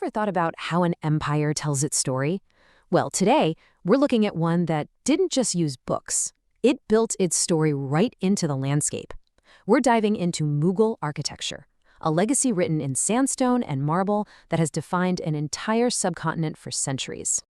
ever thought about how an empire tells its story? Well, today, we're looking at one that didn't just use books. It built its story right into the landscape. We're diving into Mughal architecture, a legacy written in sandstone and marble that has defined an entire subcontinent for centuries.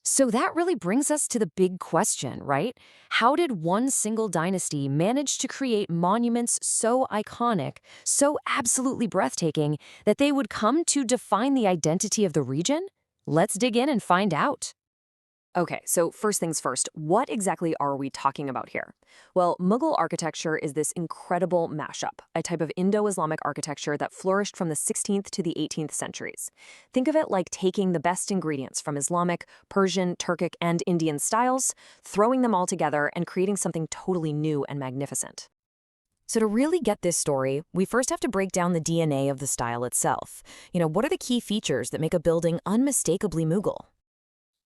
So that really brings us to the big question, right? How did one single dynasty manage to create monuments so iconic, so absolutely breathtaking, that they would come to define the identity of the region? Let's dig in and find out. Okay, so first things first, what exactly are we talking about here? Well, Mughal architecture is this incredible mashup, a type of Indo-Islamic architecture that flourished from the 16th to the 18th centuries. Think of it like taking the best ingredients from Islamic, Persian, Turkic, and Indian styles, throwing them all together and creating something totally new and magnificent. So to really get this story, we first have to break down the DNA of the style itself. What are the key features that make a building unmistakably Mughal?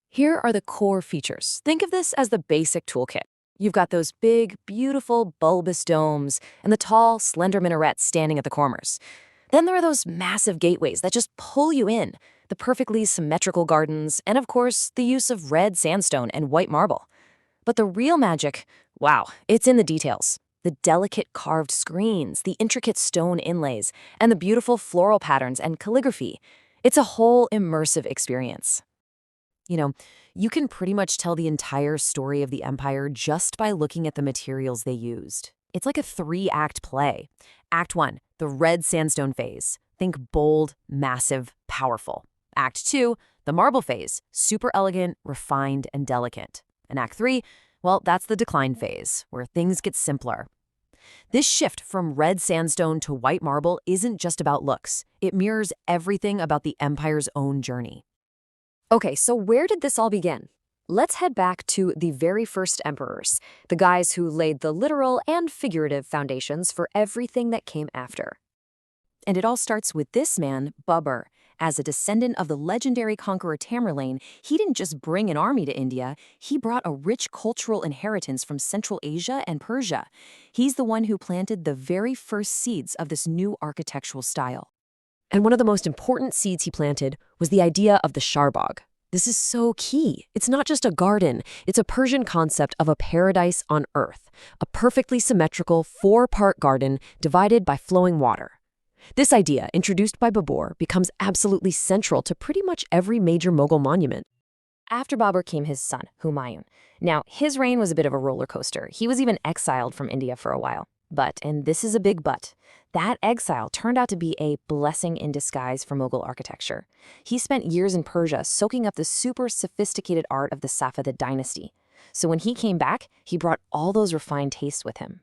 Here are the core features. Think of this as the basic toolkit. You've got those big, beautiful, bulbous domes and the tall, slender minarets standing at the corners. Then there are those massive gateways that just pull you in, the perfectly symmetrical gardens, and of course, the use of red sandstone and white marble. But the real magic, wow, it's in the details. The delicate carved screens, the intricate stone inlays, and the beautiful floral patterns and calligraphy. It's a whole immersive experience. You can pretty much tell the entire story of the empire just by looking at the materials they used. It's like a 3-act play. Act 1, the red sandstone phase. Think bold, massive, powerful. Act 2, the marble phase. Super elegant, refined, and delicate. And Act 3, well, that's the decline phase, where things get simpler. This shift from red sandstone to white marble isn't just about looks. It mirrors everything about the empire's own journey. Okay, so where did this all begin? Let's head back to the very first emperors, the guys who laid the literal and figurative foundations for everything that came after. And it all starts with this man, Babur. As a descendant of the legendary conqueror Tamerlane, he didn't just bring an army to India, he brought a rich cultural inheritance from Central Asia and Persia. He's the one who planted the very first seeds of this new architectural style. And one of the most important seeds he planted was the idea of the charbagh. This is so key. It's not just a garden. It's a Persian concept of a paradise on earth, a perfectly symmetrical 4-part garden divided by flowing water. This idea, introduced by Babur, becomes absolutely central to pretty much every major Mughal monument. After Babur came his son, Humayun. Now, his reign was a bit of a roller coaster. He was even exiled from India for a while. But, and this is a big but, that exile turned out to be a blessing in disguise for Mughal architecture. He spent years in Persia soaking up the super sophisticated art of the Safavid dynasty. So when he came back, he brought all those refined tastes with him.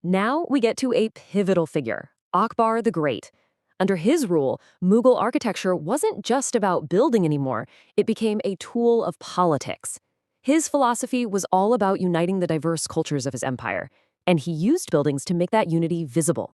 Now we get to a pivotal figure, Akbar the Great. Under his rule, Mughal architecture wasn't just about building anymore, it became a tool of politics. His philosophy was all about uniting the diverse cultures of his empire, and he used buildings to make that unity visible.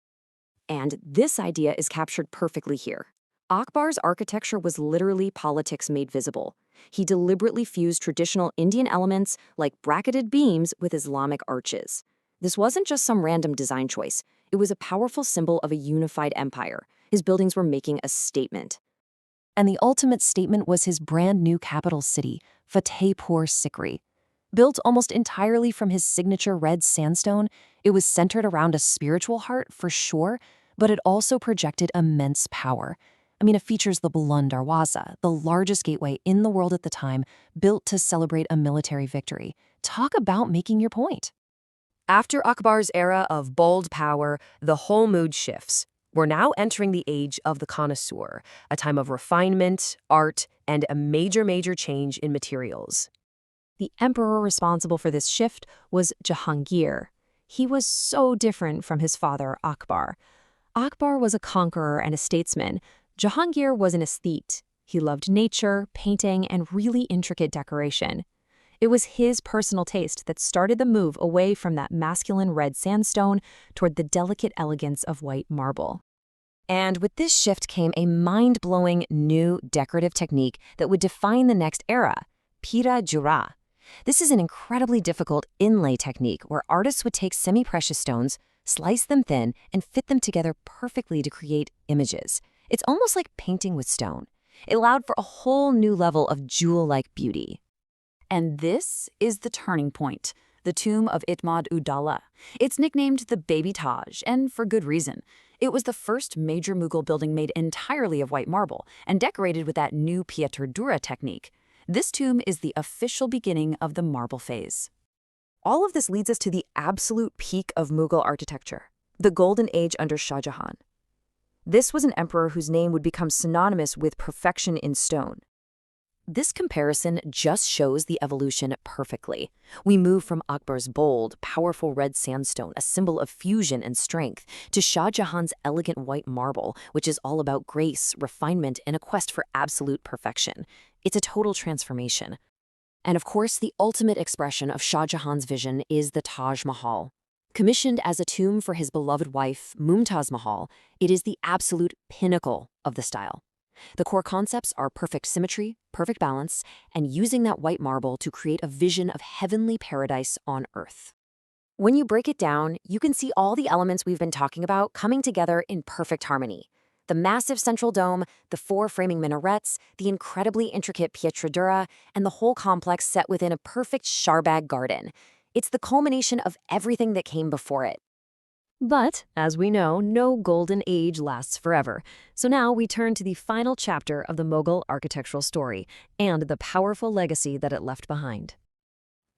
And this idea is captured perfectly here. Akbar's architecture was literally politics made visible. He deliberately fused traditional Indian elements like bracketed beams with Islamic arches. This wasn't just some random design choice. It was a powerful symbol of a unified empire. His buildings were making a statement. And the ultimate statement was his brand new capital city, Fatehpur Sikri. Built almost entirely from his signature red sandstone, it was centered around a spiritual heart, for sure, but it also projected immense power. It features the Buland Darwaza, the largest gateway in the world at the time, built to celebrate a military victory. Talk about making your point. After Akbar's era of bold power, the whole mood shifts. We're now entering the age of the connoisseur, a time of refinement, art, and a major change in materials. The emperor responsible for this shift was Jahangir. He was so different from his father, Akbar. Akbar was a conqueror and a statesman. Jahangir was an aesthete. He loved nature, painting, and really intricate decoration. It was his personal taste that started the move away from that masculine red sandstone toward the delicate elegance of white marble. And with this shift came a mind-blowing new decorative technique that would define the next era, dura. This is an incredibly difficult inlay technique where artists would take semi-precious stones, slice them thin, and fit them together perfectly to create images. It's almost like painting with stone. It allowed for a whole new level of jewel-like beauty. And this is the turning point, the tomb of Itmad-ud-Daula. It's nicknamed the Baby Taj, and for good reason. It was the first major Mughal building made entirely of white marble and decorated with that new Pietra dura technique. This tomb is the official beginning of the marble phase. All of this leads us to the absolute peak of Mughal architecture, the Golden Age under Shah Jahan. This was an emperor whose name would become synonymous with perfection in stone. This comparison just shows the evolution perfectly. We move from Akbar's bold, powerful red sandstone, a symbol of fusion and strength, to Shah Jahan's elegant white marble, which is all about grace, refinement, and a quest for absolute perfection. It's a total transformation. And of course, the ultimate expression of Shah Jahan's vision is the Taj Mahal. Commissioned as a tomb for his beloved wife, Mumtaz Mahal, it is the absolute pinnacle of the style. The core concepts are perfect symmetry, perfect balance, and using that white marble to create a vision of heavenly paradise on earth. When you break it down, you can see all the elements we've been talking about coming together in perfect harmony. The massive central dome, the 4 framing minarets, the incredibly intricate Pietra dura, and the whole complex set within a perfect charbagh garden. It's the culmination of everything that came before it. But, as we know, no golden age lasts forever. So now we turn to the final chapter of the Mughal architectural story and the powerful legacy that it left behind.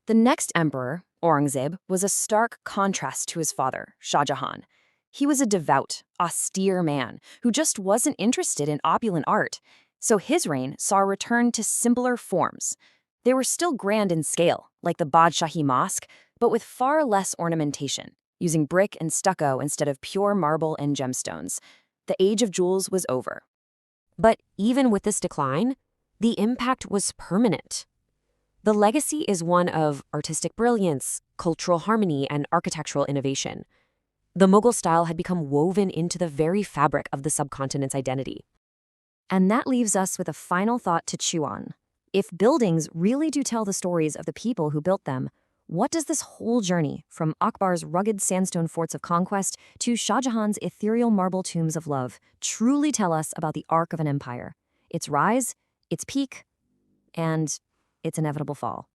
The next emperor, Aurangzeb, was a stark contrast to his father, Shah Jahan. He was a devout, austere man who just wasn't interested in opulent art. So his reign saw a return to simpler forms. They were still grand in scale, like the Badshahi Mosque, but with far less ornamentation, using brick and stucco instead of pure marble and gemstones. The age of jewels was over. But even with this decline, the impact was permanent. The legacy is one of artistic brilliance, cultural harmony, and architectural innovation. The Mughal style had become woven into the very fabric of the subcontinent's identity. And that leaves us with a final thought to chew on. If buildings really do tell the stories of the people who built them, what does this whole journey, from Akbar's rugged sandstone forts of conquest to Shah Jahan's ethereal marble tombs of love, truly tell us about the arc of an empire, its rise, its peak, and its inevitable fall?